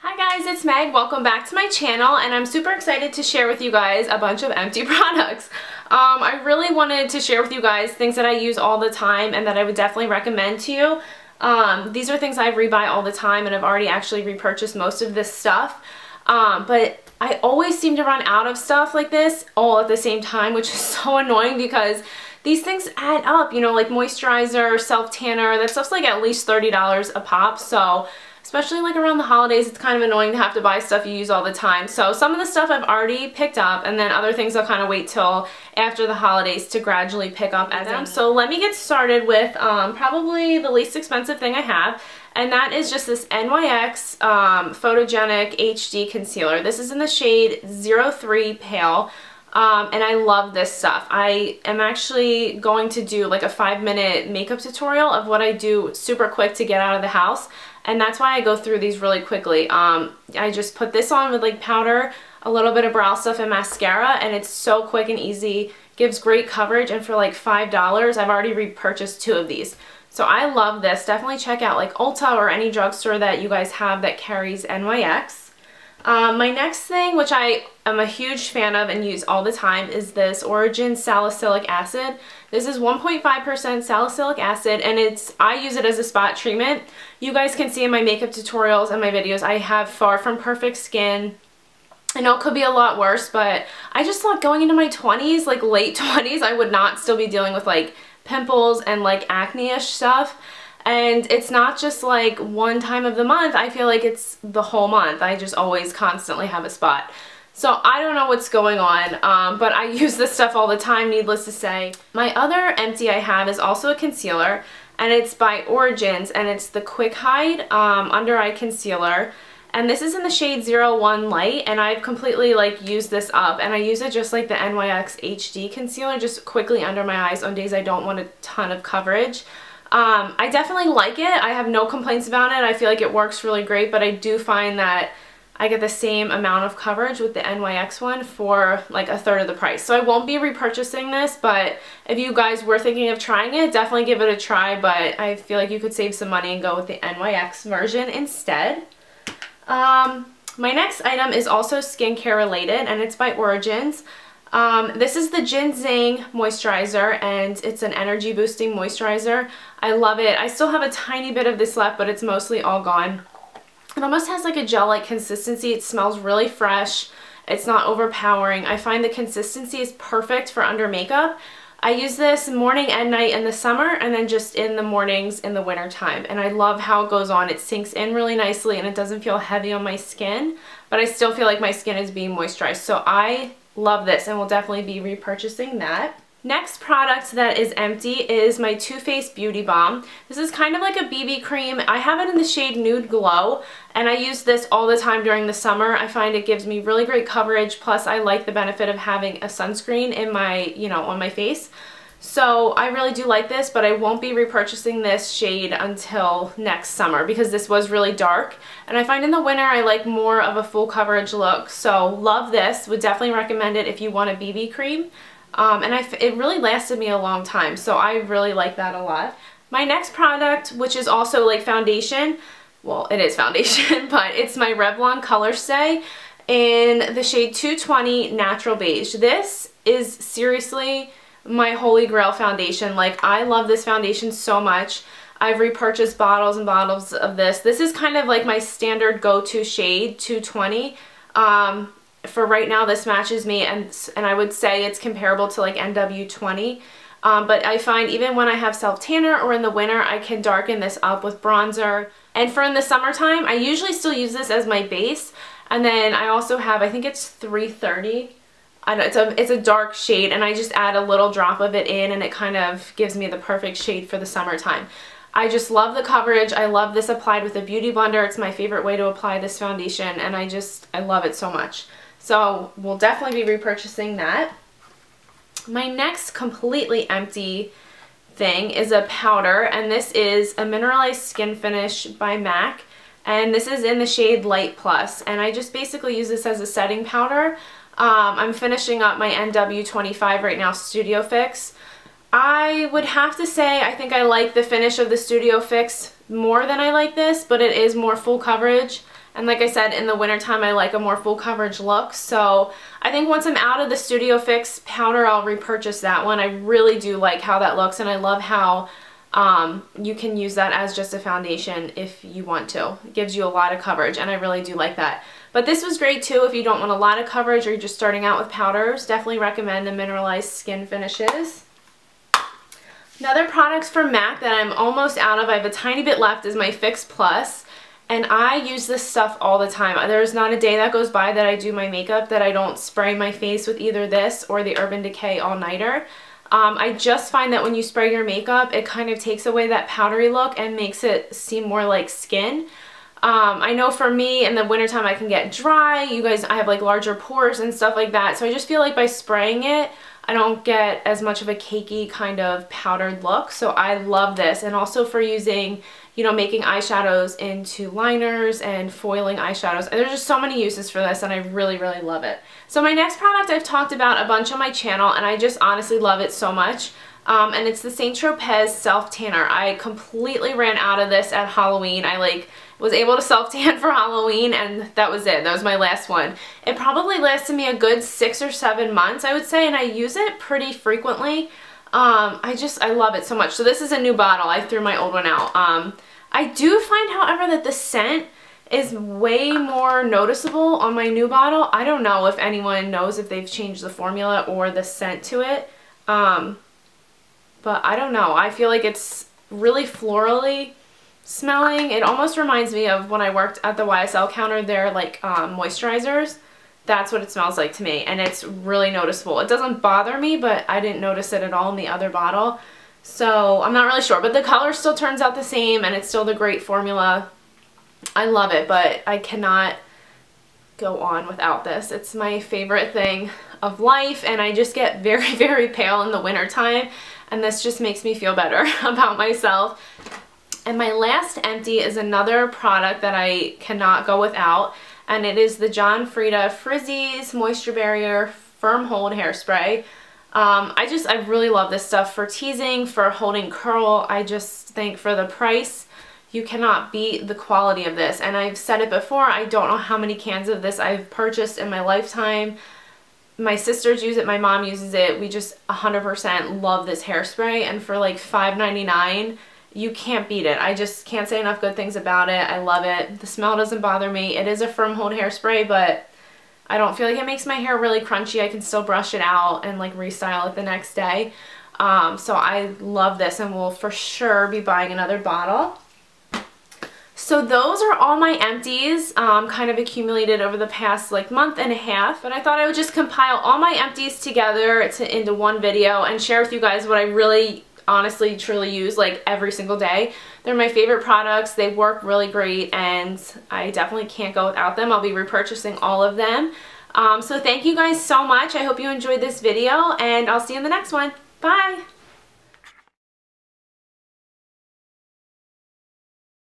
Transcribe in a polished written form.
Hi guys, it's Meg. Welcome back to my channel, and I'm super excited to share with you guys a bunch of empty products. I really wanted to share with you guys things that I use all the time and that I would definitely recommend to you. These are things I rebuy all the time, and I've already actually repurchased most of this stuff. But I always seem to run out of stuff like this all at the same time, which is so annoying because these things add up, you know, like moisturizer, self-tanner, that stuff's like at least $30 a pop. So especially like around the holidays, it's kind of annoying to have to buy stuff you use all the time. So some of the stuff I've already picked up, and then other things I'll kind of wait till after the holidays to gradually pick up as them. So let me get started with probably the least expensive thing I have, and that is just this NYX Photogenic HD Concealer. This is in the shade 03 Pale. And I love this stuff. I am actually going to do like a 5-minute makeup tutorial of what I do super quick to get out of the house. And that's why I go through these really quickly. I just put this on with like powder, a little bit of brow stuff, and mascara, and it's so quick and easy. Gives great coverage, and for like $5, I've already repurchased 2 of these. So I love this. Definitely check out like Ulta or any drugstore that you guys have that carries NYX. My next thing, which I am a huge fan of and use all the time, is this Origin Salicylic Acid. This is 1.5% salicylic acid, and I use it as a spot treatment. You guys can see in my makeup tutorials and my videos, I have far from perfect skin. I know it could be a lot worse, but I just thought going into my 20s, like late 20s, I would not still be dealing with like pimples and like acne-ish stuff. And it's not just like one time of the month, I feel like it's the whole month. I just always constantly have a spot. So I don't know what's going on, but I use this stuff all the time, needless to say. My other empty I have is also a concealer, and it's by Origins, and it's the Quick Hide Under Eye Concealer. And this is in the shade 01 Light, and I've completely like used this up, and I use it just like the NYX HD Concealer, just quickly under my eyes on days I don't want a ton of coverage. I definitely like it. I have no complaints about it. I feel like it works really great, but I do find that I get the same amount of coverage with the NYX one for like a third of the price. So I won't be repurchasing this, but if you guys were thinking of trying it, definitely give it a try, but I feel like you could save some money and go with the NYX version instead. My next item is also skincare related, and it's by Origins. This is the Ginseng moisturizer, and it's an energy boosting moisturizer. I love it. I still have a tiny bit of this left, but it's mostly all gone. It almost has like a gel-like consistency. It smells really fresh. It's not overpowering. I find the consistency is perfect for under makeup. I use this morning and night in the summer, and then just in the mornings in the winter time. And I love how it goes on. It sinks in really nicely, and it doesn't feel heavy on my skin, but I still feel like my skin is being moisturized. So I love this, and will definitely be repurchasing that. Next product that is empty is my Too Faced Beauty Balm. This is kind of like a BB cream. I have it in the shade Nude Glow, and I use this all the time during the summer. I find it gives me really great coverage, plus I like the benefit of having a sunscreen in my, you know, on my face. So I really do like this, but I won't be repurchasing this shade until next summer because this was really dark. And I find in the winter I like more of a full coverage look. So love this. Would definitely recommend it if you want a BB cream. And it really lasted me a long time, so I really like that a lot. My next product, which is also like foundation, well, it is foundation, but it's my Revlon Color Stay in the shade 220 Natural Beige. This is seriously my holy grail foundation. Like, I love this foundation so much. I've repurchased bottles and bottles of this. This is kind of like my standard go-to shade, 220. For right now, this matches me, and I would say it's comparable to like NW20. But I find even when I have self-tanner or in the winter, I can darken this up with bronzer. And for in the summertime, I usually still use this as my base. And then I also have, I think it's 330. I know it's a dark shade, and I just add a little drop of it in, and it kind of gives me the perfect shade for the summertime. I just love the coverage. I love this applied with a beauty blender. It's my favorite way to apply this foundation, and I love it so much. So we'll definitely be repurchasing that. My next completely empty thing is a powder, and this is a Mineralized Skin Finish by MAC, and this is in the shade Light Plus, and I just basically use this as a setting powder. I'm finishing up my NW25 right now, Studio Fix. I would have to say I think I like the finish of the Studio Fix more than I like this, but it is more full coverage. And like I said, in the wintertime, I like a more full coverage look. So I think once I'm out of the Studio Fix powder, I'll repurchase that one. I really do like how that looks, and I love how you can use that as just a foundation if you want to. It gives you a lot of coverage, and I really do like that. But this was great too if you don't want a lot of coverage or you're just starting out with powders. Definitely recommend the Mineralized Skin Finishes. Another product from MAC that I'm almost out of, I have a tiny bit left, is my Fix Plus. And I use this stuff all the time. There's not a day that goes by that I do my makeup that I don't spray my face with either this or the Urban Decay All Nighter. I just find that when you spray your makeup, it kind of takes away that powdery look and makes it seem more like skin. I know for me in the wintertime I can get dry. You guys, I have like larger pores and stuff like that. So I just feel like by spraying it, I don't get as much of a cakey kind of powdered look. So I love this. And also for using, you know, making eyeshadows into liners and foiling eyeshadows. There's just so many uses for this, and I really, really love it. So my next product I've talked about a bunch on my channel, and I just honestly love it so much. And it's the Saint Tropez Self Tanner. I completely ran out of this at Halloween. I was able to self tan for Halloween, and that was it. That was my last one. It probably lasted me a good 6 or 7 months, I would say, and I use it pretty frequently. I love it so much. So this is a new bottle. I threw my old one out. I do find, however, that the scent is way more noticeable on my new bottle. I don't know if anyone knows if they've changed the formula or the scent to it. But I don't know. I feel like it's really florally smelling. It almost reminds me of when I worked at the YSL counter, their moisturizers. That's what it smells like to me, and it's really noticeable. It doesn't bother me, but I didn't notice it at all in the other bottle. So I'm not really sure, but the color still turns out the same, and it's still the great formula. I love it, but I cannot go on without this. It's my favorite thing of life, and I just get very, very pale in the wintertime, and this just makes me feel better about myself. And my last empty is another product that I cannot go without, and it is the John Frieda Frizzies Moisture Barrier Firm Hold Hairspray. I really love this stuff for teasing, for holding curl. I just think for the price, you cannot beat the quality of this. And I've said it before, I don't know how many cans of this I've purchased in my lifetime. My sisters use it, my mom uses it. We just 100% love this hairspray, and for like $5.99, you can't beat it. I just can't say enough good things about it. I love it. The smell doesn't bother me. It is a firm hold hairspray, but I don't feel like it makes my hair really crunchy. I can still brush it out and restyle it the next day. So I love this, and will for sure be buying another bottle. So those are all my empties, kind of accumulated over the past month and a half. But I thought I would just compile all my empties together into one video and share with you guys what I really honestly truly use every single day. They're my favorite products. They work really great, and I definitely can't go without them. I'll be repurchasing all of them. So thank you guys so much. I hope you enjoyed this video, and I'll see you in the next one. Bye!